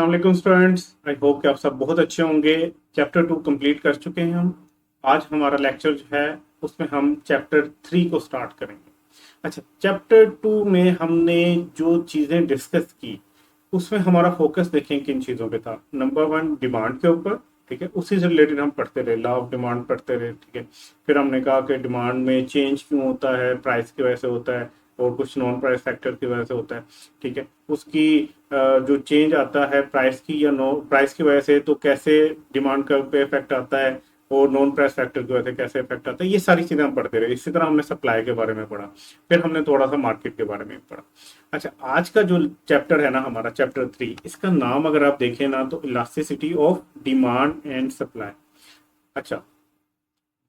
वालेकुम students. I hope कि आप सब बहुत अच्छे होंगे। चैप्टर 2 कंप्लीट कर चुके हैं हम। आज हमारा लेक्चर जो है उसमें हम चैप्टर 3 को स्टार्ट करेंगे। अच्छा, चैप्टर 2 में हमने जो चीज़ें डिस्कस की उसमें हमारा फोकस देखें किन चीज़ों पे था। नंबर 1, डिमांड के ऊपर। ठीक है, उसी से रिलेटेड हम पढ़ते रहे, लॉ ऑफ डिमांड पढ़ते रहे। ठीक है, फिर हमने कहा कि डिमांड में चेंज क्यों होता है, प्राइस की वजह से होता है और कुछ नॉन प्राइस फैक्टर की वजह से होता है। ठीक है, उसकी जो चेंज आता है प्राइस की या नो प्राइस की वजह से, तो कैसे डिमांड का पे इफेक्ट आता है और नॉन प्राइस फैक्टर की वजह से कैसे इफेक्ट आता है, ये सारी चीजें हम पढ़ते रहे। इसी तरह हमने सप्लाई के बारे में पढ़ा, फिर हमने थोड़ा सा मार्केट के बारे में पढ़ा। अच्छा, आज का जो चैप्टर है ना हमारा चैप्टर 3, इसका नाम अगर आप देखें ना तो elasticity of demand and supply. अच्छा,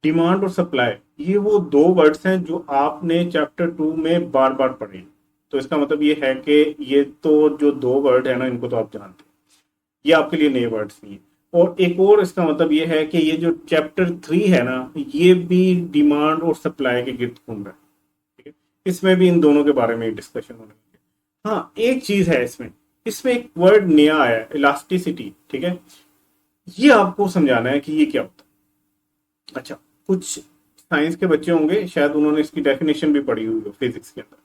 डिमांड और सप्लाई ये वो दो वर्ड्स हैं जो आपने चैप्टर 2 में बार बार पढ़े। तो इसका मतलब ये है कि ये तो जो दो वर्ड है ना इनको तो आप जानते हैं, ये आपके लिए नए वर्ड्स नहीं है। और एक और इसका मतलब ये है कि ये जो चैप्टर 3 है ना ये भी डिमांड और सप्लाई के गिर्द घूम रहा है। ठीक है, इसमें भी इन दोनों के बारे में डिस्कशन होने लगी है। हाँ, एक चीज है इसमें, इसमें एक वर्ड नया आया है, इलास्टिसिटी। ठीक है, ये आपको समझाना है कि ये क्या होता है। अच्छा, कुछ साइंस के बच्चे होंगे शायद उन्होंने इसकी डेफिनेशन भी पढ़ी हुई हो फिजिक्स के अंदर।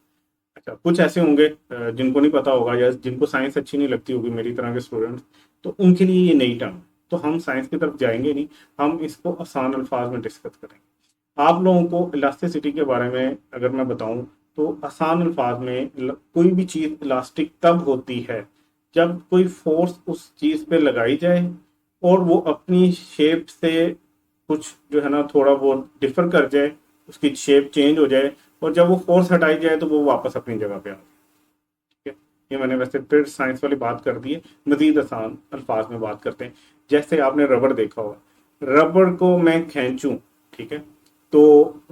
अच्छा, कुछ ऐसे होंगे जिनको नहीं पता होगा या जिनको साइंस अच्छी नहीं लगती होगी, मेरी तरह के स्टूडेंट्स, तो उनके लिए ये नई टर्म। तो हम साइंस की तरफ जाएंगे नहीं, हम इसको आसान अल्फाज में डिस्कस करेंगे। आप लोगों को इलास्टिसिटी के बारे में अगर मैं बताऊं तो आसान अल्फाज में कोई भी चीज इलास्टिक तब होती है जब कोई फोर्स उस चीज पे लगाई जाए और वो अपनी शेप से कुछ जो है ना थोड़ा बहुत डिफर कर जाए, उसकी शेप चेंज हो जाए और जब वो फोर्स हटाई जाए तो वो वापस अपनी जगह पे आ जाए। ठीक है, ये मैंने वैसे फिर साइंस वाली बात कर दी है, मजीद आसान अल्फाज में बात करते हैं। जैसे आपने रबड़ देखा होगा, रबड़ को मैं खींचूं, ठीक है, तो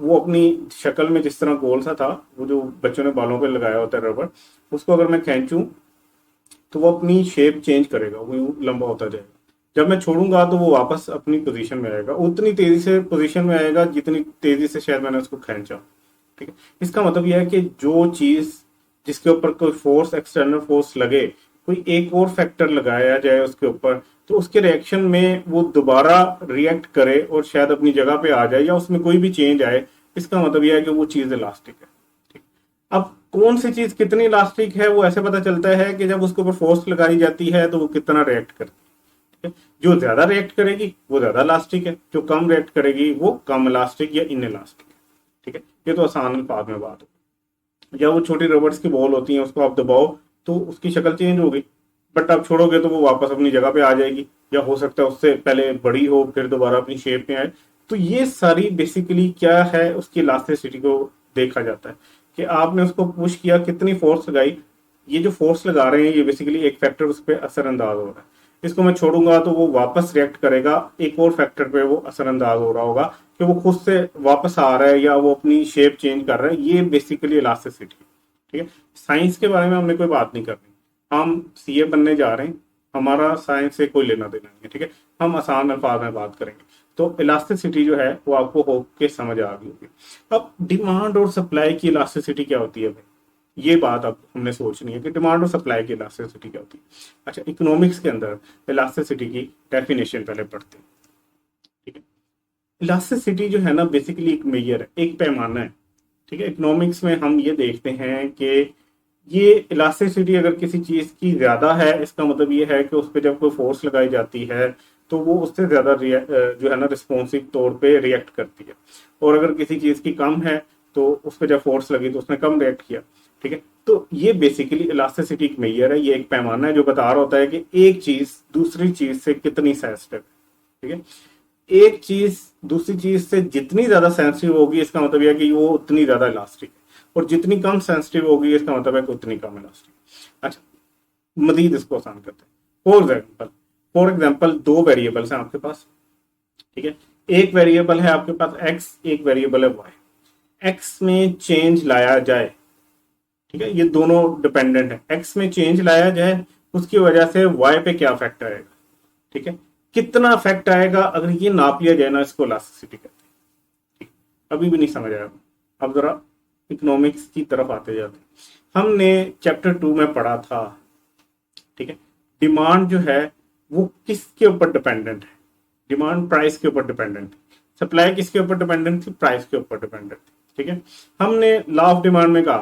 वो अपनी शक्ल में जिस तरह गोल सा था, वो जो बच्चों ने बालों पे लगाया होता है रबड़, उसको अगर मैं खींचूं तो वो अपनी शेप चेंज करेगा, वो यूं लंबा होता जाएगा। जब मैं छोड़ूंगा तो वो वापस अपनी पोजीशन में आएगा, उतनी तेजी से पोजीशन में आएगा जितनी तेजी से शायद मैंने उसको खींचा। ठीक है, इसका मतलब यह है कि जो चीज जिसके ऊपर कोई फोर्स, एक्सटर्नल फोर्स लगे, कोई एक और फैक्टर लगाया जाए उसके ऊपर, तो उसके रिएक्शन में वो दोबारा रिएक्ट करे और शायद अपनी जगह पे आ जाए या उसमें कोई भी चेंज आए, इसका मतलब यह है कि वो चीज इलास्टिक है। ठीक, अब कौन सी चीज कितनी इलास्टिक है वो ऐसे पता चलता है कि जब उसके ऊपर फोर्स लगाई जाती है तो वो कितना रिएक्ट करती है। जो ज्यादा रिएक्ट करेगी वो ज्यादा इलास्टिक है, जो कम रिएक्ट करेगी वो कम इलास्टिक या इन इलास्टिक है। ठीक है, ये तो आसान अल्फाज में बात हो। या वो छोटी रबर्स की बॉल होती है, उसको आप दबाओ तो उसकी शक्ल चेंज हो गई, बट आप छोड़ोगे तो वो वापस अपनी जगह पे आ जाएगी, या हो सकता है उससे पहले बड़ी हो फिर दोबारा अपनी शेप में आए। तो ये सारी बेसिकली क्या है, उसकी इलास्टिसिटी को देखा जाता है कि आपने उसको पुश किया, कितनी फोर्स लगाई। ये जो फोर्स लगा रहे हैं ये बेसिकली एक फैक्टर उस पर असरअंदाज हो रहा है, इसको मैं छोड़ूंगा तो वो वापस रिएक्ट करेगा, एक और फैक्टर पे वो असरअंदाज हो रहा होगा कि वो खुद से वापस आ रहा है या वो अपनी शेप चेंज कर रहा है। ये बेसिकली इलास्टिसिटी। ठीक है, साइंस के बारे में हमने कोई बात नहीं करनी, हम सीए बनने जा रहे हैं, हमारा साइंस से कोई लेना देना नहीं है। ठीक है, हम आसान अल्फाज में बात करेंगे। तो इलास्टिसिटी जो है वो आपको होप के समझ आ गई होगी। अब डिमांड और सप्लाई की इलास्टिसिटी क्या होती है भाई, ये बात अब हमने सोचनी है कि डिमांड और सप्लाई की इलास्टिसिटी क्या होती है। अच्छा, इकोनॉमिक्स के अंदर इलास्टिसिटी की डेफिनेशन पहले पढ़ते हैं। ठीक है, इलास्टिसिटी जो है ना बेसिकली एक मेजर है, एक पैमाना है। ठीक है, इकोनॉमिक्स में हम ये देखते हैं कि ये इलास्टिसिटी अगर किसी चीज की ज्यादा है, इसका मतलब ये है कि उस पर जब कोई फोर्स लगाई जाती है तो वो उससे ज्यादा जो है ना रिस्पॉन्सिव तौर पे रिएक्ट करती है, और अगर किसी चीज की कम है तो उस पर जब फोर्स लगी तो उसने कम रिएक्ट किया। ठीक है, तो ये बेसिकली इलास्टिसिटी एक मेजर है, ये एक पैमाना है जो बता रहा होता है कि एक चीज दूसरी चीज से कितनी सेंसिटिव है। ठीक है, एक चीज दूसरी चीज से जितनी ज्यादा सेंसिटिव होगी इसका मतलब यह है कि वो उतनी ज्यादा इलास्टिक है, और जितनी कम सेंसिटिव होगी इसका मतलब है कि उतनी कम इलास्टिक। अच्छा, मजीद इसको आसान करते हैं। फॉर एग्जाम्पल दो वेरिएबल्स हैं आपके पास। ठीक है, एक वेरिएबल है आपके पास एक्स, एक वेरिएबल है वाई। एक्स में चेंज लाया जाए, ठीक है, ये दोनों डिपेंडेंट है, एक्स में चेंज लाया जाए उसकी वजह से वाई पे क्या इफेक्ट आएगा। ठीक है, कितना इफेक्ट आएगा अगर ये नाप लिया जाए ना, इसको इलास्टिसिटी कहते हैं। ठीक, अभी भी नहीं समझ आया, अब जरा इकोनॉमिक्स की तरफ आते जाते। हमने चैप्टर 2 में पढ़ा था, ठीक है, डिमांड जो है वो किसके ऊपर डिपेंडेंट है? डिमांड प्राइस के ऊपर डिपेंडेंट है। सप्लाई किसके ऊपर डिपेंडेंट थी? प्राइस के ऊपर डिपेंडेंट थी। ठीक है, हमने लॉ ऑफ डिमांड में कहा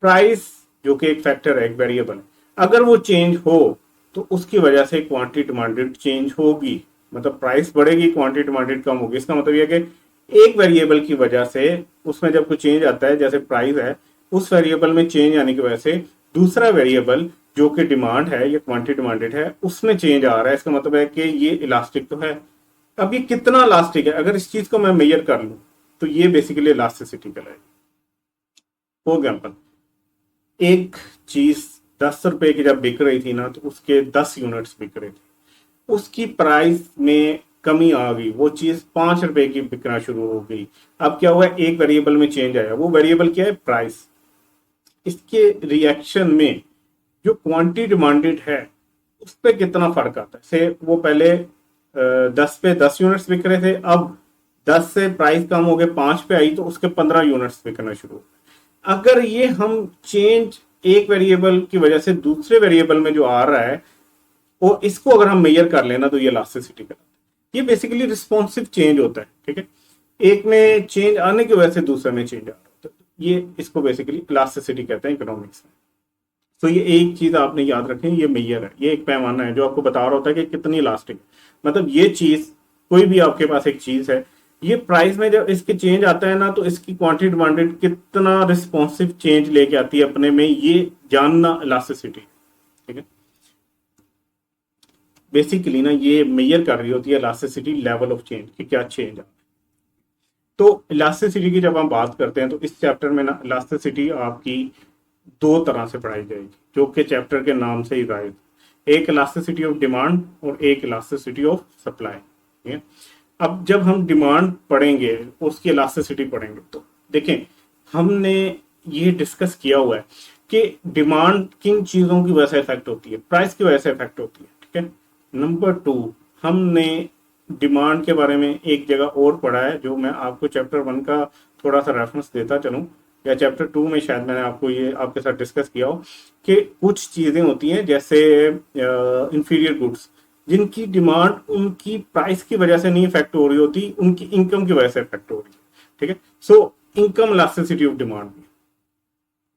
प्राइस जो कि एक फैक्टर है, एक वेरिएबल है, अगर वो चेंज हो तो उसकी वजह से क्वांटिटी डिमांडेड चेंज होगी। मतलब प्राइस बढ़ेगी, क्वांटिटी डिमांडेड कम होगी। इसका मतलब यह कि एक वेरिएबल की वजह से उसमें जब कोई चेंज आता है, जैसे प्राइस है, उस वेरिएबल में चेंज आने की वजह से दूसरा वेरिएबल जो कि डिमांड है या क्वांटिटी डिमांडेड है उसमें चेंज आ रहा है। इसका मतलब है कि ये इलास्टिक तो है। अब ये कितना इलास्टिक है, अगर इस चीज को मैं मेजर कर लूं तो ये बेसिकली इलास्टिसिटी कहलाएगी। फॉर एग्जाम्पल, एक चीज 10 रुपए की जब बिक रही थी ना, तो उसके 10 यूनिट्स बिक रहे थे, उसकी प्राइस में कमी आ गई, वो चीज 5 रुपए की बिकना शुरू हो गई। अब क्या हुआ, एक वेरिएबल में चेंज आया, वो वेरिएबल क्या है? प्राइस। इसके रिएक्शन में जो क्वांटिटी डिमांडेड है उस पर कितना फर्क आता है। से वो पहले 10 पे 10 यूनिट्स बिक रहे थे, अब 10 से प्राइस कम हो गए, 5 पे आई तो उसके 15 यूनिट्स बिकना शुरू हो गए। अगर ये हम चेंज एक वेरिएबल की वजह से दूसरे वेरिएबल में जो आ रहा है वो इसको अगर हम मेजर कर लेना तो ये इलास्टिसिटी कहलाता है। ये बेसिकली रिस्पॉन्सिव चेंज होता है। ठीक है, एक में चेंज आने की वजह से दूसरे में चेंज आ रहा होता है। ये इसको बेसिकली इलास्टिसिटी कहते हैं इकोनॉमिक्स में। तो ये एक चीज आपने याद रखें, ये मेजर है, ये एक पैमाना है जो आपको बता रहा होता है कि कितनी इलास्टिक। मतलब ये चीज, कोई भी आपके पास एक चीज है, ये प्राइस में जब इसके चेंज आता है ना तो इसकी क्वांटिटी डिमांडेड कितना रिस्पॉन्सिव चेंज लेके आती है अपने में, ये जानना इलास्टिसिटी। ठीक है, बेसिकली ना ये मेजर कर रही होती है इलास्टिसिटी लेवल ऑफ चेंज कि क्या चेंज आ। तो इलास्टिसिटी की जब हम बात करते हैं तो इस चैप्टर में ना इलास्टिसिटी आपकी दो तरह से पढ़ाई जाएगी, जो कि चैप्टर के नाम से ही जाहिर, एक इलास्टिसिटी ऑफ डिमांड और एक इलास्टिसिटी ऑफ सप्लाई। ठीक है, अब जब हम डिमांड पढ़ेंगे उसकी इलास्टिसिटी पढ़ेंगे तो देखें, हमने ये डिस्कस किया हुआ है कि डिमांड किन चीजों की वजह से इफेक्ट होती है, प्राइस की वजह से इफेक्ट होती है। ठीक है, नंबर 2, हमने डिमांड के बारे में एक जगह और पढ़ा है, जो मैं आपको चैप्टर 1 का थोड़ा सा रेफरेंस देता चलूं, या चैप्टर 2 में शायद मैंने आपको ये आपके साथ डिस्कस किया हो कि कुछ चीजें होती हैं जैसे इंफीरियर गुड्स, जिनकी डिमांड उनकी प्राइस की वजह से नहीं इफेक्ट हो रही होती, उनकी इनकम की वजह से इफेक्ट हो रही है। ठीक है, so income elasticity of demand.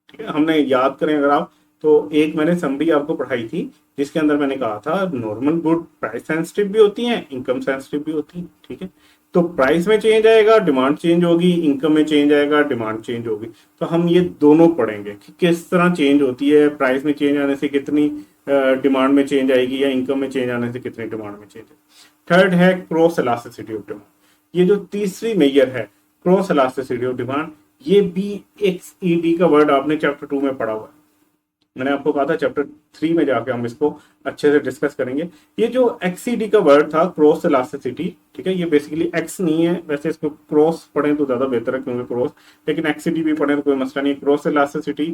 ठीक है, हमने याद करें अगर आप, तो एक मैंने समरी आपको पढ़ाई थी जिसके अंदर मैंने कहा था नॉर्मल गुड प्राइस सेंसिटिव भी होती हैं, इनकम सेंसिटिव भी होती है। ठीक है, तो प्राइस में चेंज आएगा, डिमांड चेंज होगी, इनकम में चेंज आएगा, डिमांड चेंज होगी। तो हम ये दोनों पढ़ेंगे कि किस तरह चेंज होती है, प्राइस में चेंज आने से कितनी डिमांड में चेंज आएगी, या इनकम में चेंज आने से कितनी डिमांड में चेंज आएगी। थर्ड है क्रॉस इलास्टिसिटी ऑफ डिमांड। ये जो तीसरी मेजर है क्रॉस इलास्टिसिटी ऑफ डिमांड, ये भी XED का वर्ड आपने चैप्टर 2 में पढ़ा हुआ है। मैंने आपको कहा था चैप्टर 3 में जाके हम इसको अच्छे से डिस्कस करेंगे। ये जो XED का वर्ड था क्रॉस इलास्टिसिटी, ठीक है, ये बेसिकली X नहीं है, वैसे इसको क्रॉस पढ़ें तो ज्यादा बेहतर है क्योंकि क्रॉस, लेकिन XED भी पढ़ें तो कोई मसला नहीं। क्रॉस इलास्टिसिटी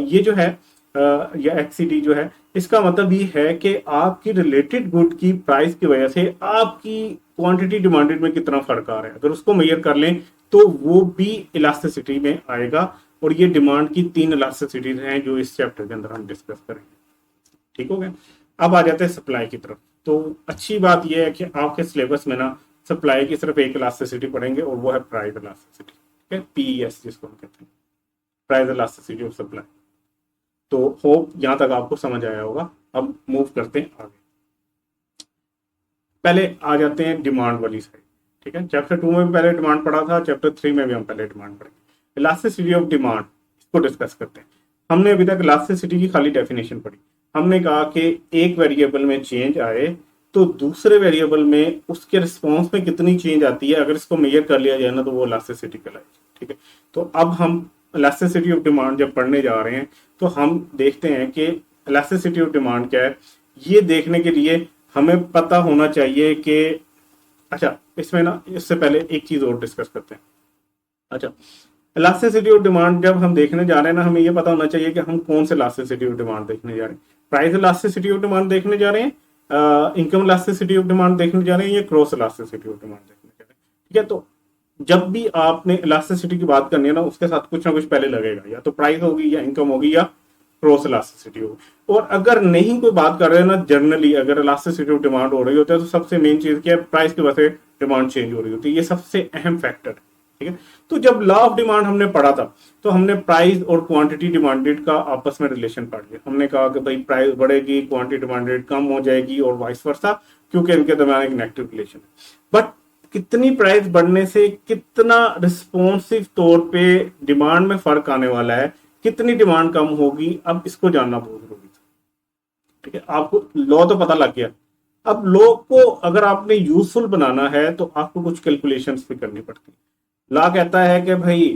ये जो है या XED जो है, इसका मतलब ये है कि आपकी रिलेटेड गुड की प्राइस की वजह से आपकी क्वांटिटी डिमांडेड में कितना फर्क आ रहा है, अगर उसको मेजर कर लें तो वो भी इलास्टिसिटी में आएगा। और ये डिमांड की 3 इलास्टिसिटीज हैं जो इस चैप्टर के अंदर हम डिस्कस करेंगे। ठीक हो गया, अब आ जाते हैं सप्लाई की तरफ। तो अच्छी बात यह है कि आपके सिलेबस में ना सप्लाई की सिर्फ एक इलास्टिसिटी पढ़ेंगे और वो है प्राइस इलास्टिसिटी। ठीक है, PES जिसको हम कहते हैं, प्राइस इलास्टिसिटी ऑफ सप्लाई। तो होप यहां तक आपको समझ आया होगा। अब मूव करते हैं आगे, पहले आ जाते हैं डिमांड वाली साइड। ठीक है, चैप्टर 2 में भी पहले डिमांड पढ़ा था, चैप्टर 3 में भी हम पहले डिमांड पढ़ेंगे। इलास्टिसिटी ऑफ डिमांड, इसको डिस्कस करते हैं। हमने अभी तक इलास्टिसिटी की खाली डेफिनेशन पढ़ी। हमने कहा कि एक वेरिएबल में चेंज आए तो दूसरे वेरिएबल में उसके रिस्पॉन्स में कितनी चेंज आती है, अगर इसको मेजर कर लिया जाए ना तो वो इलास्टिसिटी कहलाएगी। ठीक है, तो अब हम इलास्टिसिटी ऑफ डिमांड जब पढ़ने जा रहे हैं तो हम देखते हैं कि इलास्टिसिटी ऑफ डिमांड क्या है। ये देखने के लिए हमें पता होना चाहिए कि, अच्छा इसमें ना इससे पहले एक चीज और डिस्कस करते हैं। अच्छा, इलास्टिसिटी ऑफ डिमांड जब हम देखने जा रहे हैं ना, हमें ये पता होना चाहिए कि हम कौन से इलास्टिसिटी ऑफ डिमांड देखने जा रहे हैं। प्राइस इलास्टिसिटी ऑफ डिमांड देखने जा रहे हैं, इनकम इलास्टिसिटी ऑफ डिमांड देखने जा रहे हैं, या क्रॉस इलास्टिसिटी ऑफ डिमांड देखने जा रहे हैं। ठीक है, तो जब भी आपने इलास्टिसिटी की बात करनी है ना, उसके साथ कुछ ना कुछ पहले लगेगा, या तो प्राइस होगी, या इनकम होगी, या क्रॉस इलास्टिसिटी होगी। और अगर नहीं कोई बात कर रहे हैं ना, जनरली अगर इलास्टिसिटी ऑफ डिमांड हो रही होती है तो सबसे मेन चीज क्या है, प्राइस की वजह से डिमांड चेंज हो रही होती है, ये सबसे अहम फैक्टर है। ठीक है, तो जब लॉ ऑफ डिमांड हमने पढ़ा था तो हमने प्राइस और क्वांटिटी डिमांडेड का आपस में रिलेशन पढ़ लिया। हमने कहा कि भाई प्राइस बढ़ेगी, क्वांटिटी डिमांडेड कम हो जाएगी और वाइस वर्सा, क्योंकि इनके दरमियान एक नेगेटिव रिलेशन है। बट कितनी प्राइस बढ़ने से कितना रिस्पॉन्सिव तौर पे डिमांड में फर्क आने वाला है, कितनी डिमांड कम होगी, अब इसको जानना बहुत जरूरी था। ठीक है, आपको लॉ तो पता लग गया। अब लॉ को अगर आपने यूजफुल बनाना है तो आपको कुछ कैलकुलेशंस भी करनी पड़ती है। लॉ कहता है कि भाई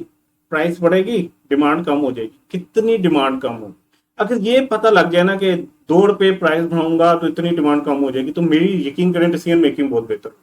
प्राइस बढ़ेगी, डिमांड कम हो जाएगी, कितनी डिमांड कम होगी। अगर ये पता लग गया ना कि 2 रुपए प्राइस बढ़ाऊंगा तो इतनी डिमांड कम हो जाएगी, तो मेरी यकीन करें डिसीजन मेकिंग बहुत बेहतर होगी।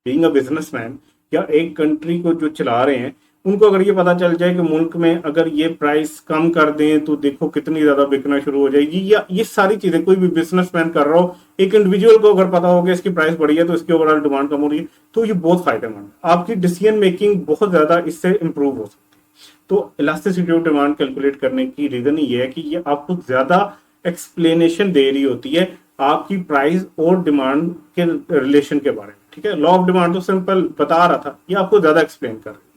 बीइंग अ बिजनेसमैन या एक कंट्री को जो चला रहे हैं, उनको अगर ये पता चल जाए कि मुल्क में अगर ये प्राइस कम कर दें तो देखो कितनी ज्यादा बिकना शुरू हो जाएगी, या ये सारी चीजें कोई भी बिजनेसमैन कर रहा हो, एक इंडिविजुअल को अगर पता हो कि इसकी प्राइस बढ़ी है तो इसकी ओवरऑल डिमांड कम हो रही है, तो ये बहुत फायदेमंद है। आपकी डिसीजन मेकिंग बहुत ज्यादा इससे इंप्रूव हो सकती है। तो इलास्टिसिटी ऑफ डिमांड कैलकुलेट करने की रीजन ये है कि ये आपको ज्यादा एक्सप्लेनेशन दे रही होती है आपकी प्राइस और डिमांड के रिलेशन के बारे में। ठीक है, लॉ ऑफ डिमांड तो सिंपल बता रहा था, ये आपको ज्यादा एक्सप्लेन कर रही है।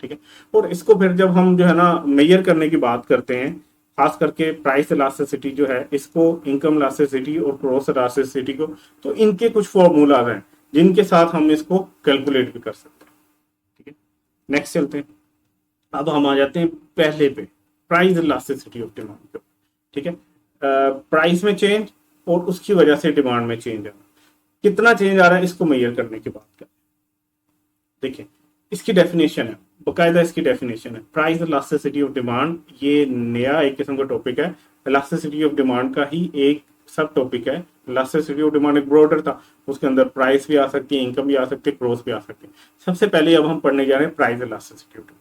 ठीक है, और इसको फिर जब हम जो है ना मेजर करने की बात करते हैं, खास करके प्राइस इलास्टिसिटी जो है, इसको इनकम इलास्टिसिटी और क्रॉस इलास्टिसिटी को, तो इनके कुछ फॉर्मूलाज हैं जिनके साथ हम इसको कैलकुलेट भी कर सकते हैं। ठीक है, नेक्स्ट चलते हैं। अब हम आ जाते हैं पहले पे, प्राइस इलास्टिसिटी ऑफ डिमांड पे। ठीक है, प्राइस में चेंज और उसकी वजह से डिमांड में चेंज आना, कितना चेंज आ रहा है इसको मेजर करने की बात करें। देखिए, इसकी डेफिनेशन है, बकायदा इसकी डेफिनेशन है प्राइस इलास्टिसिटी ऑफ डिमांड। ये नया एक किस्म का टॉपिक है, इलास्टिसिटी ऑफ डिमांड का ही एक सब टॉपिक है। इलास्टिसिटी ऑफ डिमांड एक ब्रॉडर था, उसके अंदर प्राइस भी आ सकती है, इनकम भी आ सकती है, क्रॉस भी आ सकती है। सबसे पहले अब हम पढ़ने जा रहे हैं price elasticity of demand.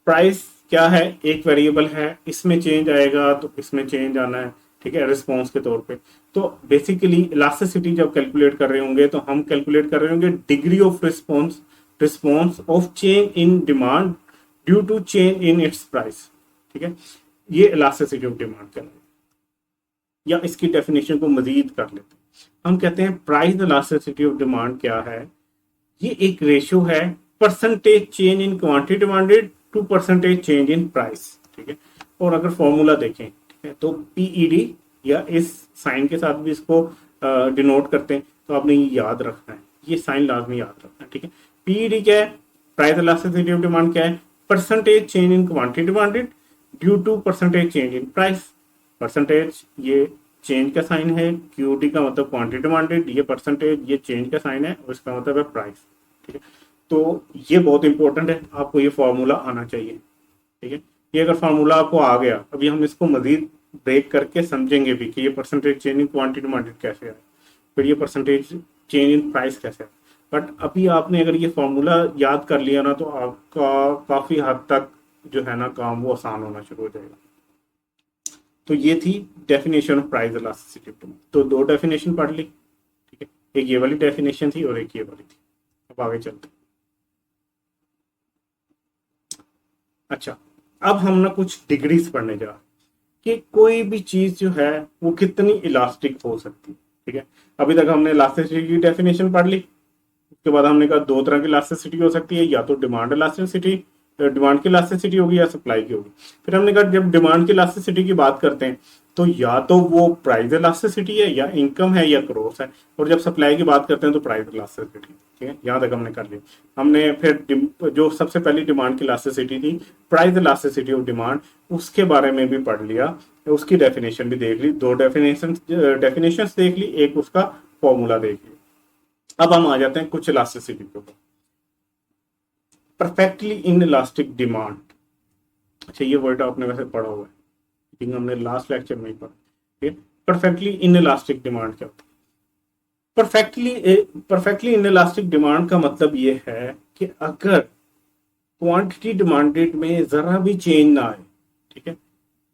Price क्या है, एक वेरिएबल है, इसमें चेंज आएगा तो इसमें चेंज आना है। ठीक है, रिस्पॉन्स के तौर पे। तो बेसिकली इलास्टिसिटी जब कैलकुलेट कर रहे होंगे तो हम कैलकुलेट कर रहे होंगे degree of response of change in demand due to change in its price. ठीक है, ये इलास्टिसिटी ऑफ डिमांड कहलाएगा। या इसकी डेफिनेशन को मजीद कर लेते हैं, हम कहते हैं प्राइस इलास्टिसिटी ऑफ डिमांड क्या है, ये एक रेशियो है percentage change in quantity demanded to percentage change in price. ठीक है, और अगर फॉर्मूला देखें, ठीक है, तो पीईडी या इस साइन के साथ भी इसको डिनोट करते हैं, तो आपने ये याद रखना है, ये साइन लाजमी याद रखना है। ठीक है, पीईडी क्या है, प्राइस इलास्टिसिटी ऑफ डिमांड क्या है, percentage change in quantity demanded due to percentage change in price. Percentage ये चेंज का साइन है, क्यूटी का मतलब क्वांटिटी डिमांडेड, ये परसेंटेज ये चेंज का साइन है और इसका मतलब है प्राइस। ठीक है, तो ये बहुत इंपॉर्टेंट है, आपको ये फॉर्मूला आना चाहिए। ठीक है, ये अगर फार्मूला आपको आ गया, अभी हम इसको मजीद ब्रेक करके समझेंगे भी कि ये percentage change in quantity demanded कैसे है, फिर ये परसेंटेज चेंज इन प्राइस कैसे है। बट अभी आपने अगर ये फॉर्मूला याद कर लिया ना तो आपका काफी हद तक जो है ना काम वो आसान होना शुरू हो जाएगा। तो ये थी definition of price elasticity of demand. तो 2 डेफिनेशन पढ़ ली। ठीक है, एक ये वाली डेफिनेशन थी और एक ये वाली थी। अब आगे चलते। अच्छा, अब हम ना कुछ डिग्रीज पढ़ने जा रहे हैं कि कोई भी चीज जो है वो कितनी इलास्टिक हो सकती है। ठीक है, अभी तक हमने इलास्टिसिटी की डेफिनेशन पढ़ ली, उसके बाद हमने कहा 2 तरह की इलास्टिसिटी हो सकती है, या तो डिमांड इलास्टिसिटी, डिमांड की इलास्टिसिटी होगी या सप्लाई की होगी। फिर हमने कहा जब डिमांड की इलास्टिसिटी की बात करते हैं तो या तो वो प्राइस इलास्टिसिटी है या इनकम है या क्रॉस है, और जब सप्लाई की बात करते हैं तो प्राइस इलास्टिसिटी। ठीक है, यहाँ तक हमने कर लिया। हमने फिर जो सबसे पहली डिमांड की इलास्टिसिटी थी, प्राइस इलास्टिसिटी ऑफ डिमांड, उसके बारे में भी पढ़ लिया, उसकी डेफिनेशन भी देख ली, 2 डेफिनेशन देख ली, एक उसका फॉर्मूला देख लिया। अब हम आ जाते हैं कुछ इलास्टिसिटी के ऊपर। परफेक्टली इन इलास्टिक डिमांड, अच्छा ये वर्ड आपने वैसे पढ़ा हुआ है लेकिन हमने लास्ट लेक्चर में ही पढ़ा। ठीक है, परफेक्टली इन इलास्टिक डिमांड क्या होता है? परफेक्टली इन इलास्टिक डिमांड का मतलब ये है कि अगर क्वांटिटी डिमांडेड में जरा भी चेंज ना आए, ठीक है,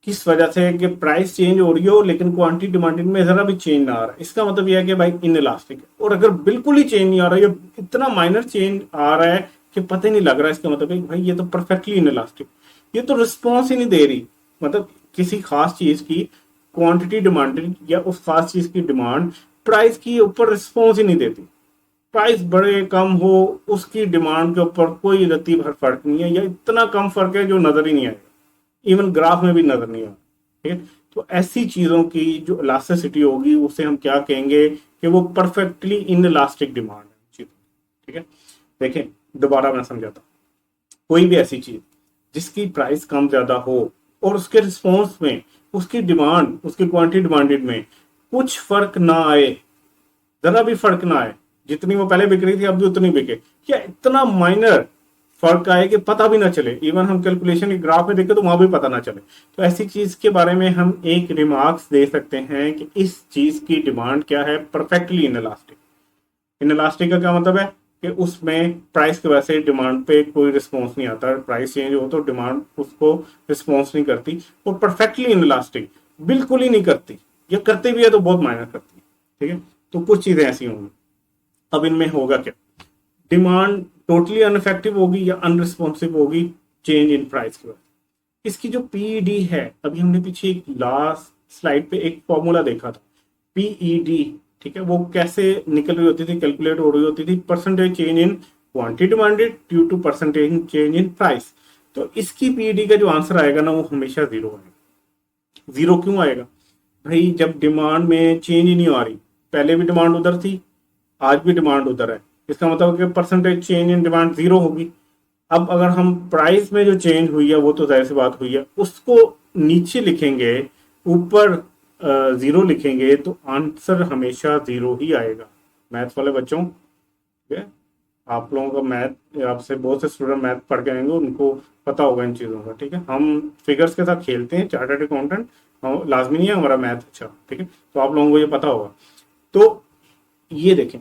किस वजह से कि प्राइस चेंज हो रही हो लेकिन क्वांटिटी डिमांडेड में जरा भी चेंज ना आ रहा है, इसका मतलब यह है कि भाई इन इलास्टिक है। और अगर बिल्कुल ही चेंज नहीं आ रहा है, इतना माइनर चेंज आ रहा है कि पता ही नहीं लग रहा है, इसका मतलब है भाई ये तो परफेक्टली इन इलास्टिक, ये तो रिस्पॉन्स ही नहीं दे रही, मतलब किसी खास चीज की क्वांटिटी डिमांडेड या उस खास चीज की डिमांड प्राइस की ऊपर रिस्पॉन्स ही नहीं देती। प्राइस बढ़े कम हो, उसकी डिमांड के ऊपर कोई रत्ती भर फर्क नहीं है, या इतना कम फर्क है जो नजर ही नहीं आएगा, इवन ग्राफ में भी नजर नहीं आएगा। ठीक है, तो ऐसी चीजों की जो इलास्टिसिटी होगी उसे हम क्या कहेंगे कि वो परफेक्टली इन इलास्टिक डिमांड है। ठीक है, देखें दोबारा मैं समझाता हूं। कोई भी ऐसी चीज जिसकी प्राइस कम ज्यादा हो और उसके रिस्पॉन्स में उसकी डिमांड, उसकी क्वांटिटी डिमांडेड में कुछ फर्क ना आए, जरा भी फर्क ना आए, जितनी वो पहले बिक रही थी अब भी उतनी बिके, या इतना माइनर फर्क आए कि पता भी ना चले, इवन हम कैलकुलेशन के ग्राफ में देखें तो वहां भी पता ना चले, तो ऐसी चीज के बारे में हम एक रिमार्क्स दे सकते हैं कि इस चीज की डिमांड क्या है, परफेक्टली इनइलास्टिक। इनइलास्टिक का क्या मतलब है कि उसमें प्राइस की वजह से डिमांड पे कोई रिस्पॉन्स नहीं आता, प्राइस चेंज हो तो डिमांड उसको रिस्पॉन्स नहीं करती, और परफेक्टली इनइलास्टिक बिल्कुल ही नहीं करती, या करती भी है तो बहुत माइनर करती है। ठीक है, तो कुछ चीजें ऐसी होंगी। अब इनमें होगा क्या, डिमांड टोटली अनइफेक्टिव होगी या अनरिस्पॉन्सिव होगी चेंज इन प्राइस की वजह। इसकी जो पीईडी है, अभी हमने पीछे एक लास्ट स्लाइड पे एक फॉर्मूला देखा था पीईडी। ठीक है, वो कैसे निकल रही होती थी, कैलकुलेट हो रही होती थी, percentage change in quantity demanded due to percentage change in price. तो इसकी पीईडी का जो आंसर आएगा ना वो हमेशा जीरो आएगा। जीरो क्यों आएगा भाई, जब डिमांड में चेंज ही नहीं आ रही, पहले भी डिमांड उधर थी आज भी डिमांड उधर है, इसका मतलब कि percentage change in demand zero होगी। अब अगर हम प्राइस में जो चेंज हुई है वो तो जाहिर सी बात हुई है, उसको नीचे लिखेंगे, ऊपर जीरो लिखेंगे, तो आंसर हमेशा जीरो ही आएगा। मैथ्स वाले बच्चों, ठीक है, आप लोगों का मैथ, आपसे बहुत से स्टूडेंट मैथ पढ़ के आएंगे, उनको पता होगा इन चीज़ों का। ठीक है, हम फिगर्स के साथ खेलते हैं, चार्टर्ड अकाउंटेंट, हम लाजमी नहीं है हमारा मैथ अच्छा। ठीक है, तो आप लोगों को ये पता होगा। तो ये देखें,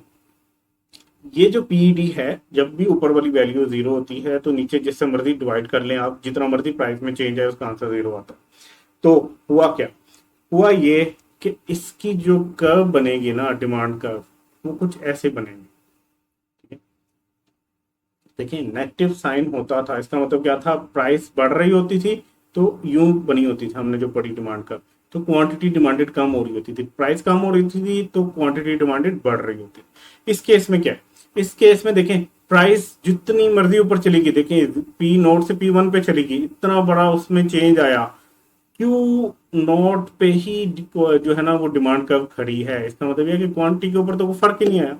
ये जो पीईडी है, जब भी ऊपर वाली वैल्यू जीरो होती है तो नीचे जिससे मर्जी डिवाइड कर लें आप, जितना मर्जी प्राइस में चेंज है उसका आंसर जीरो आता है। तो हुआ क्या, हुआ ये कि इसकी जो कर्व बनेगी ना, डिमांड कर्व, वो कुछ ऐसे बनेंगे। ठीक है, देखिए नेगेटिव साइन होता था, इसका मतलब क्या था, प्राइस बढ़ रही होती थी तो यूं बनी होती थी, हमने जो पढ़ी डिमांड कर्व, तो क्वांटिटी डिमांडेड कम हो रही होती थी, प्राइस कम हो रही थी तो क्वांटिटी डिमांडेड बढ़ रही होती थी। इस केस में क्या है, इस केस में देखें प्राइस जितनी मर्जी ऊपर चलेगी, देखें पी नोट से P1 पे चलेगी, इतना बड़ा उसमें चेंज आया, क्यू नोट पे ही जो है ना वो डिमांड कर्व खड़ी है, इसका मतलब यह है कि क्वांटिटी के ऊपर तो वो फर्क ही नहीं आया।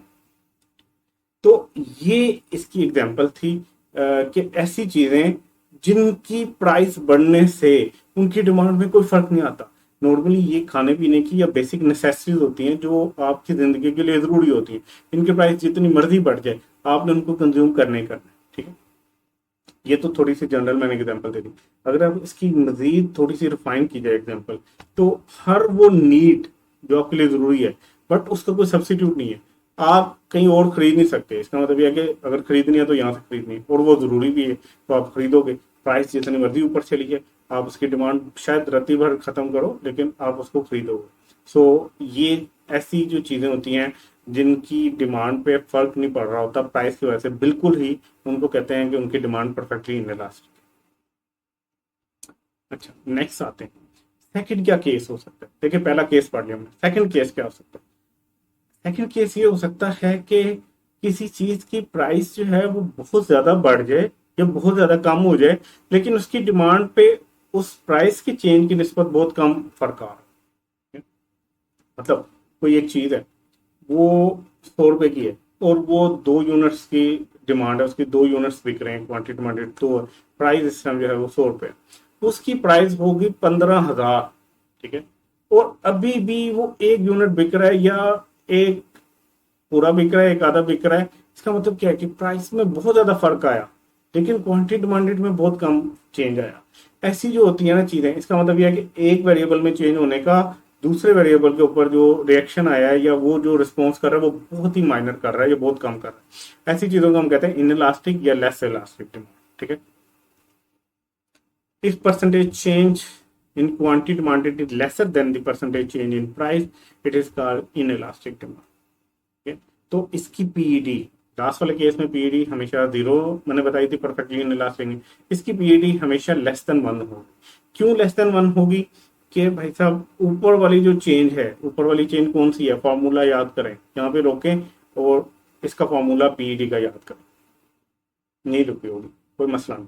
तो ये इसकी एग्जांपल थी कि ऐसी चीजें जिनकी प्राइस बढ़ने से उनकी डिमांड में कोई फर्क नहीं आता। नॉर्मली ये खाने पीने की या बेसिक नेसेसिटीज होती हैं जो आपकी जिंदगी के लिए जरूरी होती है, इनकी प्राइस जितनी मर्जी बढ़ जाए आपने उनको कंज्यूम करना ही करना है। ठीक है, ये तो थोड़ी सी जनरल मैंने एग्जांपल दे दी। अगर आप इसकी मजीद थोड़ी सी रिफाइन की जाए एग्जांपल, तो हर वो नीड जो आपके लिए जरूरी है बट उसका कोई सब्सिट्यूट नहीं है, आप कहीं और खरीद नहीं सकते, इसका मतलब यह है कि अगर खरीदनी है तो यहाँ से खरीदनी है, और वो जरूरी भी है तो आप खरीदोगे, प्राइस जितनी मर्जी ऊपर चली है, आप उसकी डिमांड शायद रत्ती भर खत्म करो लेकिन आप उसको खरीदोगे। सो ये ऐसी जो चीजें होती हैं जिनकी डिमांड पे फर्क नहीं पड़ रहा होता प्राइस की वजह से बिल्कुल ही, उनको कहते हैं कि उनकी डिमांड परफेक्टली इनइलास्टिक। अच्छा, नेक्स्ट आते हैं, सेकंड क्या केस हो सकता है। देखिए पहला केस पढ़ लिया हमने, सेकंड केस क्या हो सकता है। सेकंड केस ये हो सकता है कि किसी चीज की प्राइस जो है वो बहुत ज्यादा बढ़ जाए या बहुत ज्यादा कम हो जाए, लेकिन उसकी डिमांड पे उस प्राइस की चेंज की निस्बत बहुत कम फर्क आ रहा है। मतलब कोई एक चीज है वो 100 रुपए की है और वो 2 यूनिट्स की डिमांड है, उसकी 2 यूनिट्स बिक रहे हैं, क्वांटिटी डिमांडेड, तो प्राइस इस टाइम जो है वो 100 रुपए, उसकी प्राइस होगी 15,000। ठीक है, और अभी भी वो 1 यूनिट बिक रहा है या एक पूरा बिक रहा है, एक आधा बिक रहा है, इसका मतलब क्या है कि प्राइस में बहुत ज्यादा फर्क आया लेकिन क्वांटिटी डिमांडेड में बहुत कम चेंज आया। ऐसी जो होती है ना चीजें, इसका मतलब यह है कि एक वेरिएबल में चेंज होने का दूसरे वेरिएबल के ऊपर जो रिएक्शन आया है या वो जो रिस्पॉन्स कर रहा है वो बहुत ही माइनर कर रहा है या बहुत कम कर रहा है, ऐसी चीजों को हम कहते हैं इनइलास्टिक या लेस इलास्टिक डिमांड। ठीक है, if percentage change in quantity demanded is lesser than the percentage change in price, it is called inelastic demand. Okay? तो इसकी पीईडी, लास्ट वाले केस में पीईडी हमेशा जीरो मैंने बताई थी, परफेक्टली इनइलास्टिक, इसकी पीईडी हमेशा लेस देन 1 हो। क्यों लेस देन 1 होगी? कि भाई साहब ऊपर वाली जो चेंज है, ऊपर वाली चेंज कौन सी है, फॉर्मूला याद करें, यहाँ पे रोकें और इसका फॉर्मूला पीईडी का याद करें। नहीं रुकी होगी, कोई मसला नहीं।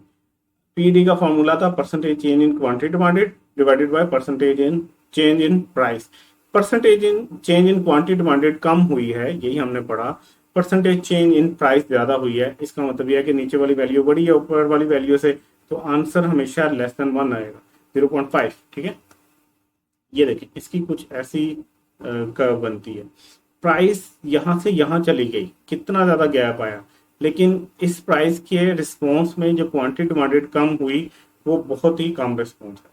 पीईडी का फॉर्मूला था percentage change in quantity demanded divided by percentage in change in price. Percentage in change in quantity demanded कम हुई है, यही हमने पढ़ा। परसेंटेज चेंज इन प्राइस ज्यादा हुई है, इसका मतलब यह है कि नीचे वाली वैल्यू बड़ी है ऊपर वाली वैल्यू से, तो आंसर हमेशा लेस देन 1 आएगा, 0.5। ठीक है, ये देखिए इसकी कुछ ऐसी कर्व बनती है। प्राइस यहां से यहां चली गई, कितना ज्यादा गैप आया, लेकिन इस प्राइस के रिस्पॉन्स में जो क्वांटिटी डिमांडेड कम हुई वो बहुत ही कम रिस्पॉन्स है।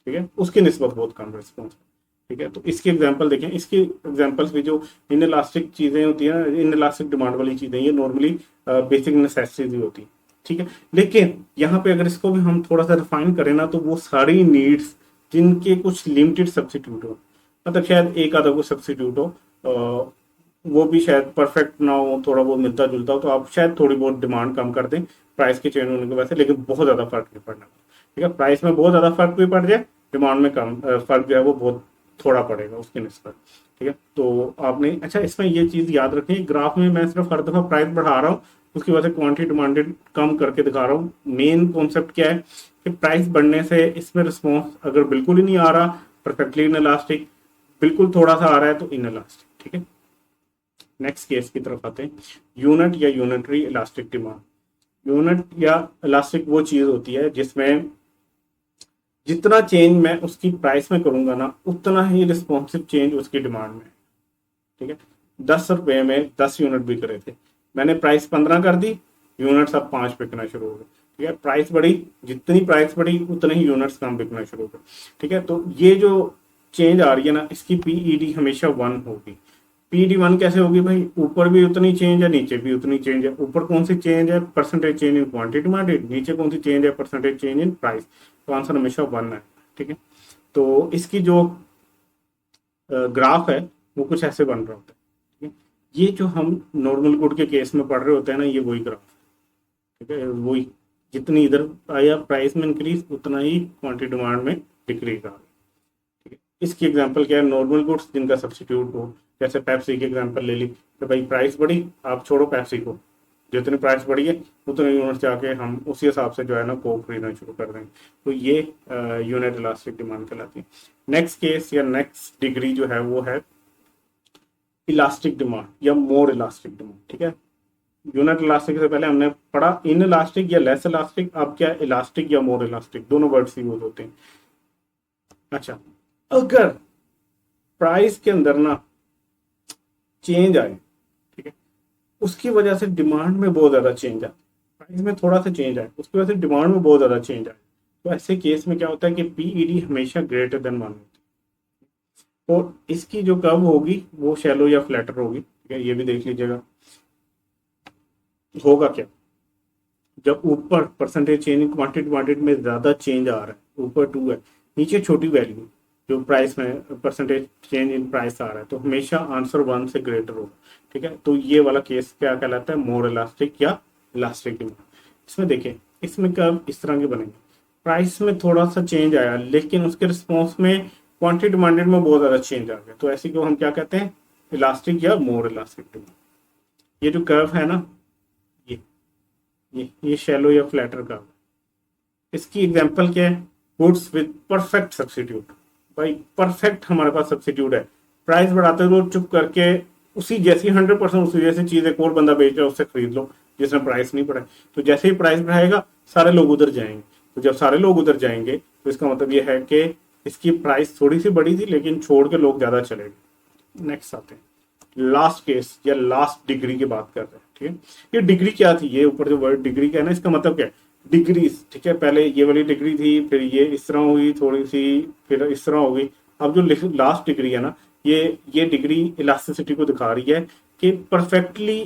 ठीक है, उसकी निस्बत बहुत कम रिस्पॉन्स है। ठीक है, तो इसकी एग्जांपल देखें, इसकी एग्जांपल्स भी जो इन इलास्टिक चीजें होती है, इन इलास्टिक डिमांड वाली चीजें, ये नॉर्मली बेसिक नेसेसिटीज होती है। ठीक है, लेकिन यहाँ पे अगर इसको भी हम थोड़ा सा रिफाइन करें ना, तो वो सारी नीड्स जिनके कुछ लिमिटेड सब्सिट्यूट हो, मतलब शायद एक आधा कुछ सब्सिट्यूट हो, वो भी शायद परफेक्ट ना हो, थोड़ा बहुत मिलता जुलता हो, तो आप शायद थोड़ी बहुत डिमांड कम कर दें प्राइस के चेंज होने की वजह से, लेकिन बहुत ज्यादा फर्क नहीं पड़ना। ठीक है, प्राइस में बहुत ज्यादा फर्क भी पड़ जाए, डिमांड में कम फर्क जो है वो बहुत थोड़ा पड़ेगा उसके निस्बत। ठीक है, तो आपने अच्छा इसमें ये चीज याद रखें, ग्राफ में मैं सिर्फ हर दफा प्राइस बढ़ा रहा हूँ, उसकी वजह से क्वांटिटी डिमांडेड कम करके दिखा रहा हूँ। मेन कॉन्सेप्ट क्या है कि प्राइस बढ़ने से इसमें रिस्पॉन्स अगर बिल्कुल ही नहीं आ रहा, परफेक्टली इनइलास्टिक, बिल्कुल थोड़ा सा आ रहा है तो इनइलास्टिक। ठीक है, नेक्स्ट केस की तरफ आते हैं, यूनिट या यूनिटरी इलास्टिक डिमांड। यूनिट या इलास्टिक वो चीज होती है जिसमें जितना चेंज मैं उसकी प्राइस में करूंगा ना, उतना ही रिस्पॉन्सिव चेंज उसकी डिमांड में। ठीक है, 10 रुपए में 10 यूनिट बिक रहे थे, मैंने प्राइस 15 कर दी, यूनिट्स अब 5 बिकना शुरू हो गए। ठीक है, प्राइस बढ़ी, जितनी प्राइस बढ़ी उतने ही यूनिट्स कम बिकना शुरू हो गए। ठीक है, तो ये जो चेंज आ रही है ना, इसकी पीईडी हमेशा 1 होगी। पीडी 1 कैसे होगी भाई, ऊपर भी उतनी चेंज है नीचे भी उतनी चेंज है। ऊपर कौन सी चेंज है, percentage change in quantity demanded, नीचे कौन सी चेंज है, परसेंटेज चेंज इन प्राइस, तो आंसर हमेशा 1 है। ठीक है, तो इसकी जो ग्राफ है वो कुछ ऐसे बन रहा होता है। ठीक है, ये जो हम नॉर्मल गुड के केस में पढ़ रहे होते हैं ना, ये वही ग्राफ है। ठीक है, वही जितनी इधर आया प्राइस में इंक्रीज, उतना ही क्वांटिटी डिमांड में डिक्रीज आ गई। ठीक है, इसकी एग्जांपल क्या है, नॉर्मल गुड्स जिनका सब्स्टिट्यूट हो, जैसे पेप्सी की एग्जांपल ले ली, तो भाई प्राइस बढ़ी, आप छोड़ो पेप्सी को, जितनी प्राइस बढ़ी है उतने यूनिट जाके हम उसी हिसाब से जो है ना कोक खरीदना शुरू कर देंगे। तो ये यूनिट इलास्टिक डिमांड कहलाती है। नेक्स्ट केस या नेक्स्ट डिग्री जो है वो है इलास्टिक डिमांड या मोर इलास्टिक डिमांड। ठीक है, यूनिट इलास्टिक से पहले हमने पढ़ा इन इलास्टिक या लेस इलास्टिक, अब क्या इलास्टिक या मोर इलास्टिक, दोनों वर्ड्स यूज होते हैं। अच्छा, अगर प्राइस के अंदर ना चेंज आए, ठीक है, उसकी वजह से डिमांड में बहुत ज्यादा चेंज आए, प्राइस में थोड़ा सा चेंज आए उसकी वजह से डिमांड में बहुत ज्यादा चेंज आए, तो ऐसे केस में क्या होता है कि पीईडी हमेशा ग्रेटर देन 1 होती है। और इसकी जो कर्व होगी वो शैलो या फ्लैटर होगी। ठीक है, ये भी देख लीजिएगा। होगा क्या, जब ऊपर percentage change in quantity demanded में ज्यादा चेंज आ रहा है, ऊपर 2 है, नीचे छोटी वैल्यू जो प्राइस में परसेंटेज चेंज इन प्राइस आ रहा है, तो हमेशा आंसर 1 से ग्रेटर होगा। ठीक है, तो ये वाला केस क्या कहलाता है, मोर इलास्टिक या इलास्टिक डिमांड। इसमें देखें, इसमें कर्व इस तरह के बनेंगे, प्राइस में थोड़ा सा चेंज आया लेकिन उसके रिस्पॉन्स में क्वांटिटी डिमांडेड में बहुत ज्यादा चेंज आ गया, तो ऐसी को हम क्या कहते हैं, इलास्टिक या मोर इलास्टिक डिमांड। ये जो कर्व है ना, ये शैलो या फ्लैटर कर्व, इसकी एग्जांपल क्या है, गुड्स विद परफेक्ट सब्स्टिट्यूट। भाई परफेक्ट हमारे पास सब्स्टिट्यूट है, प्राइस बढ़ाते हो चुप करके उसी जैसी 100% उसी जैसी चीज एक और बंदा बेच रहा है उससे खरीद लो जिसने प्राइस नहीं बढ़ाया। तो जैसे ही प्राइस बढ़ाएगा सारे लोग उधर जाएंगे, तो जब सारे लोग उधर जाएंगे तो इसका मतलब ये है कि इसकी प्राइस थोड़ी सी बढ़ी थी लेकिन छोड़ के लोग ज्यादा चले गए। नेक्स्ट आते हैं लास्ट केस या लास्ट डिग्री की बात कर रहे हैं। ठीक है, ये डिग्री क्या थी, ये ऊपर जो वर्ड डिग्री क्या है ना, इसका मतलब क्या है, डिग्रीज। ठीक है, पहले ये वाली डिग्री थी, फिर ये इस तरह हुई थोड़ी सी, फिर इस तरह हो गई। अब जो लास्ट डिग्री है ना, ये डिग्री इलास्टिसिटी को दिखा रही है कि परफेक्टली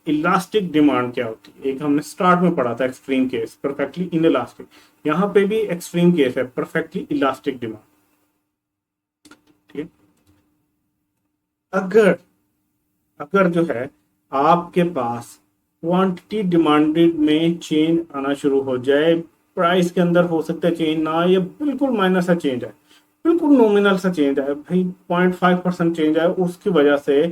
इलास्टिक डिमांड क्या होती है। एक हमने स्टार्ट में पढ़ा था एक्सट्रीम केस, परफेक्टली इनइलास्टिक, यहाँ पे भी एक्सट्रीम केस है, परफेक्टली इलास्टिक डिमांड। ठीक है, अगर जो है आपके पास क्वांटिटी डिमांडेड में चेंज आना शुरू हो जाए प्राइस के अंदर हो सकता है चेंज ना आए या बिल्कुल माइनर सा चेंज आए, बिल्कुल नॉमिनल सा चेंज आए भाई, 0.5% चेंज आए, उसकी वजह से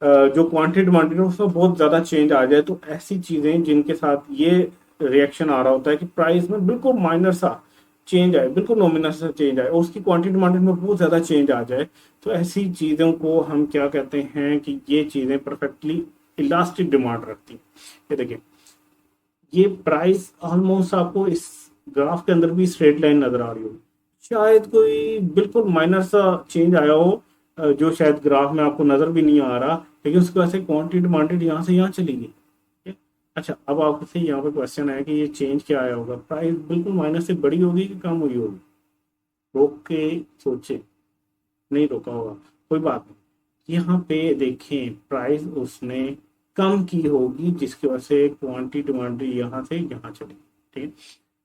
जो क्वांटिटी डिमांड है उसमें बहुत ज्यादा चेंज आ जाए, तो ऐसी चीजें जिनके साथ ये रिएक्शन आ रहा होता है कि प्राइस में बिल्कुल माइनर सा चेंज आए, बिल्कुल नॉमिनल सा चेंज आए और उसकी क्वांटिटी डिमांड में बहुत ज्यादा चेंज आ जाए, तो ऐसी चीजों को हम क्या कहते हैं कि ये चीजें परफेक्टली इलास्टिक डिमांड रखती हैं। ये देखिए, ये प्राइस ऑलमोस्ट आपको इस ग्राफ के अंदर भी स्ट्रेट लाइन नजर आ रही होगी, शायद कोई बिल्कुल माइनर सा चेंज आया हो जो शायद ग्राफ में आपको नजर भी नहीं आ रहा, लेकिन उसकी वजह से क्वांटिटी डिमांडेड यहाँ से यहाँ चली गई। ठीक है? अच्छा, अब आपसे यहाँ पे क्वेश्चन है कि ये चेंज क्या आया होगा, प्राइस बिल्कुल माइनस से बड़ी होगी कि कम हुई होगी, रोक के सोचे, नहीं रोका होगा, कोई बात नहीं, यहाँ पे देखें प्राइस उसने कम की होगी जिसकी वजह से क्वांटिटी डिमांड यहाँ से यहाँ चली। ठीक है,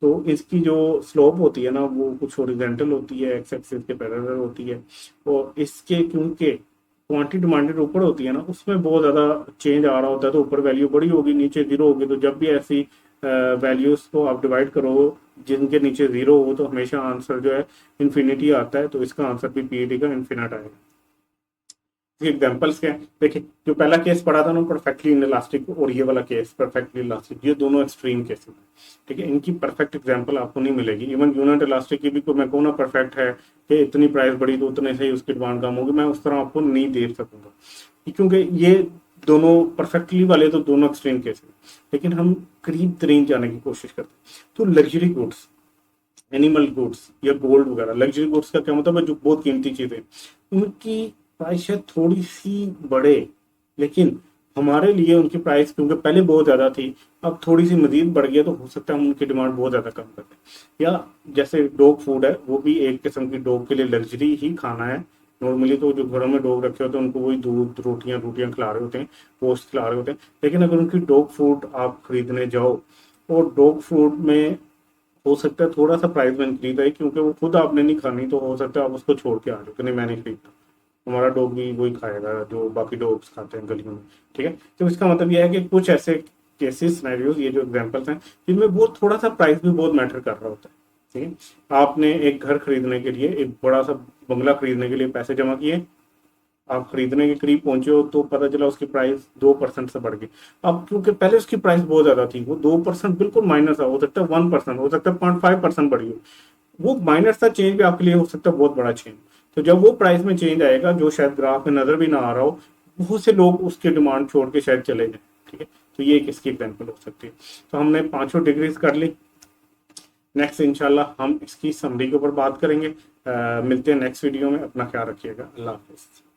तो इसकी जो स्लोप होती है ना वो कुछ हॉरिजॉन्टल होती है, एक्स एक्सिस के पैरेलल होती है, और इसके क्योंकि क्वांटिटी डिमांडेड ऊपर होती है ना उसमें बहुत ज्यादा चेंज आ रहा होता है, तो ऊपर वैल्यू बड़ी होगी नीचे जीरो होगी, तो जब भी ऐसी वैल्यूज को आप डिवाइड करो जिनके नीचे जीरो हो तो हमेशा आंसर जो है इन्फिनिटी आता है, तो इसका आंसर भी पीईडी का इन्फिनिट आएगा। एग्जाम्पल्स क्या है, देखिए जो पहला केस पढ़ा था ना परफेक्टली इनइलास्टिक, और ये वाला केस परफेक्टली इलास्टिक, ये दोनों एक्सट्रीम केसेस। ठीक है, इनकी परफेक्ट एग्जांपल आपको नहीं मिलेगी, इवन यूनिट इलास्टिक की भी मैं कहूँ ना परफेक्ट है कि इतनी प्राइस बढ़ी तो उतने से ही उसकी डिमांड कम होगी, मैं उस तरह आपको नहीं दे सकूंगा, क्योंकि ये दोनों परफेक्टली वाले तो दोनों एक्सट्रीम केस है, लेकिन हम करीब तरीन जाने की कोशिश करते हैं। तो लग्जरी गुड्स, एनिमल गुड्स या गोल्ड वगैरह, लग्जरी गुड्स का क्या मतलब है, जो बहुत कीमती चीजें उनकी प्राइस शायद थोड़ी सी बढ़े, लेकिन हमारे लिए उनकी प्राइस क्योंकि पहले बहुत ज्यादा थी अब थोड़ी सी मजीद बढ़ गई, तो हो सकता है हम उनकी डिमांड बहुत ज्यादा कम कर दें। या जैसे डॉग फूड है, वो भी एक किस्म की डॉग के लिए लग्जरी ही खाना है। नॉर्मली तो जो घरों में डॉग रखे होते हैं उनको वही दूध रोटियां रोटियां खिला रहे होते हैं, पोस्ट खिला रहे होते हैं, लेकिन अगर उनकी डॉग फूड आप खरीदने जाओ और डॉग फूड में हो सकता है थोड़ा सा प्राइस में इंक्रीज आए, क्योंकि वो खुद आपने नहीं खानी, तो हो सकता है आप उसको छोड़ के आ जाओ कि नहीं मैं नहीं खरीदता, हमारा डॉग भी वही खाएगा जो बाकी डॉग्स खाते हैं गलियों में। ठीक है, तो इसका मतलब यह है कि कुछ ऐसे केसेस सिनेरियोज, ये जो एग्जांपल्स हैं जिनमें वो थोड़ा सा प्राइस भी बहुत मैटर कर रहा होता है। ठीक है, आपने एक घर खरीदने के लिए, एक बड़ा सा बंगला खरीदने के लिए पैसे जमा किए, आप खरीदने के करीब पहुंचे हो तो पता चला उसकी प्राइस 2% से बढ़ गई। अब क्योंकि पहले उसकी प्राइस बहुत ज्यादा थी, वो 2% बिल्कुल माइनस हो सकता है, 1% हो सकता है, 0.5% बढ़ी हो, वो माइनर सा चेंज भी आपके लिए हो सकता है बहुत बड़ा चेंज। तो जब वो प्राइस में चेंज आएगा जो शायद ग्राफ में नजर भी ना आ रहा हो, बहुत से लोग उसकी डिमांड छोड़ के शायद चले जाए। ठीक है, तो ये एक इसकी एग्जाम्पल हो सकती है। तो हमने पांचों डिग्रीज कर ली, नेक्स्ट इंशाल्लाह हम इसकी समरी के ऊपर बात करेंगे। मिलते हैं नेक्स्ट वीडियो में, अपना ख्याल रखिएगा, अल्लाह हाफिज।